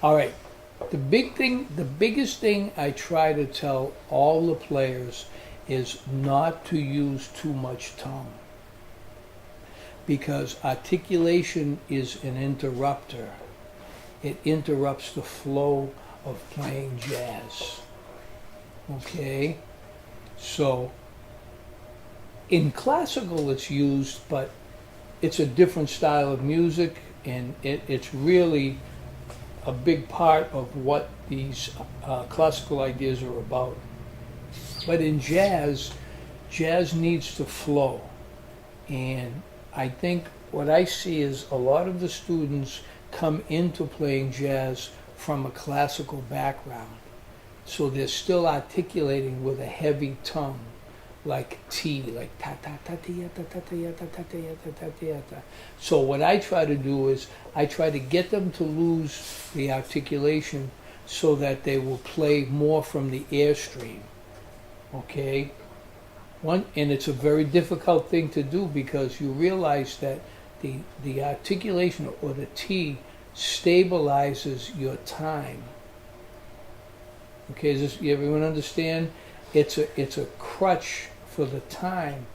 All right. The biggest thing I try to tell all the players is not to use too much tongue, because articulation is an interrupter. It interrupts the flow of playing jazz. Okay? So, in classical it's used, but it's a different style of music, and it's really a big part of what these classical ideas are about. But in jazz, jazz needs to flow. And I think what I see is a lot of the students come into playing jazz from a classical background. So they're still articulating with a heavy tongue, like T, like ta ta ta ta ta ta ta ta ta ta ta ta. So what I try to do is I try to get them to lose the articulation so that they will play more from the airstream. Okay? And it's a very difficult thing to do, because you realize that the articulation, or the T, stabilizes your time. Okay, does everyone understand? It's a crutch for the time,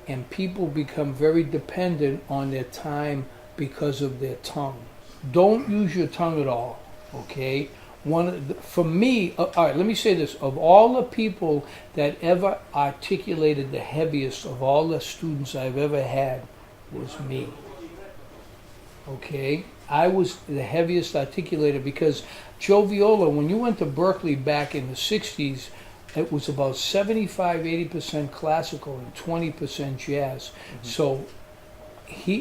and people become very dependent on their time because of their tongue. Don't use your tongue at all, okay? For me, all right, let me say this. Of all the people that ever articulated the heaviest of all the students I've ever had was me. Okay? I was the heaviest articulator, because Joe Viola, when you went to Berkeley back in the 60s, it was about 75-80% classical and 20% jazz. Mm-hmm. So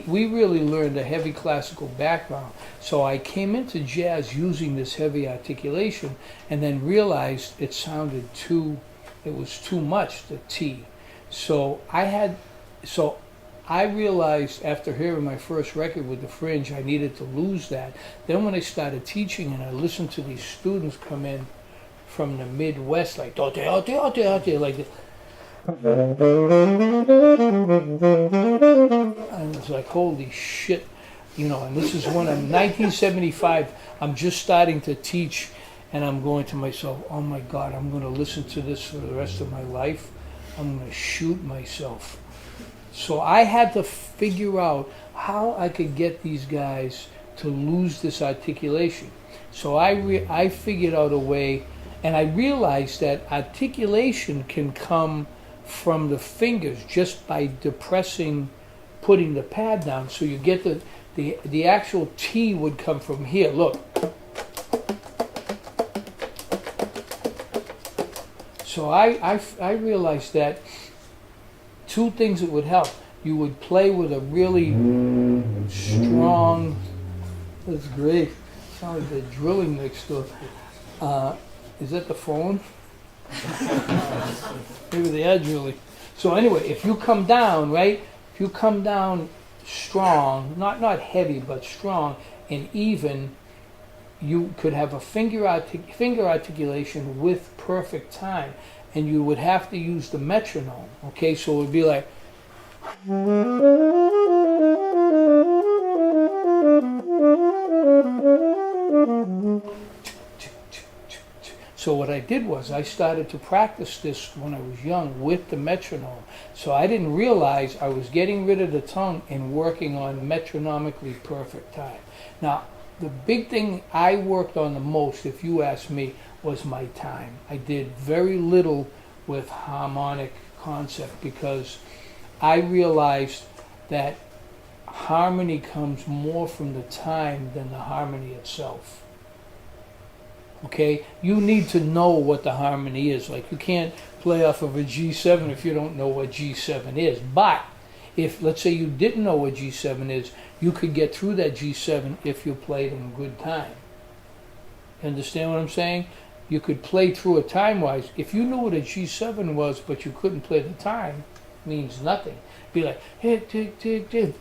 we really learned a heavy classical background. So I came into jazz using this heavy articulation, and then realized it was too much, the T. So I realized after hearing my first record with the Fringe, I needed to lose that. Then when I started teaching and I listened to these students come in from the Midwest, like like this, and it's like, holy shit, and this is when I'm 1975, I'm just starting to teach, and I'm going to myself, oh my God, I'm going to listen to this for the rest of my life. I'm going to shoot myself. So I had to figure out how I could get these guys to lose this articulation. So I figured out a way, and I realized that articulation can come from the fingers just by depressing, putting the pad down. So you get the actual T would come from here. Look. So I realized that two things that would help. You would play with a really strong, that's great. Sounds like they're drilling next door. Is that the phone? Maybe they are drilling. So anyway, if you come down, right? If you come down strong, not heavy, but strong and even, you could have a finger articulation with perfect time, and you would have to use the metronome. Okay, so it would be like. So what I did was I started to practice this when I was young with the metronome. So I didn't realize I was getting rid of the tongue and working on metronomically perfect time. Now, the big thing I worked on the most, if you ask me, was my time. I did very little with harmonic concept, because I realized that harmony comes more from the time than the harmony itself. Okay, you need to know what the harmony is. Like, you can't play off of a G7 if you don't know what G7 is. But if, let's say, you didn't know what G7 is, you could get through that G7 if you played in good time. Understand what I'm saying? You could play through it time-wise. If you knew what a G7 was, but you couldn't play the time, it means nothing. Be like, hey, tick, tick, tick,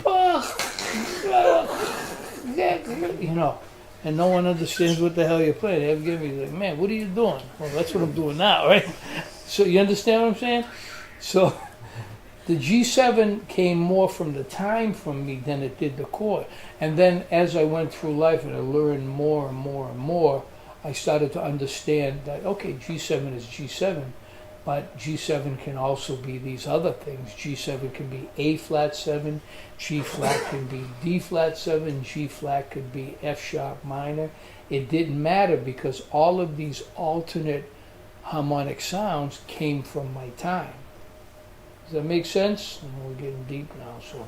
and no one understands what the hell you're playing. They have given me like, man, what are you doing? Well, that's what I'm doing now, right? So you understand what I'm saying? So The G7 came more from the time from me than it did the chord. And then as I went through life and I learned more and more and more, I started to understand that, okay, G7 is G7, but G7 can also be these other things. G7 can be A flat 7, G flat can be D flat 7, G flat could be F sharp minor. It didn't matter because all of these alternate harmonic sounds came from my time. Does that make sense? And we're getting deep now, so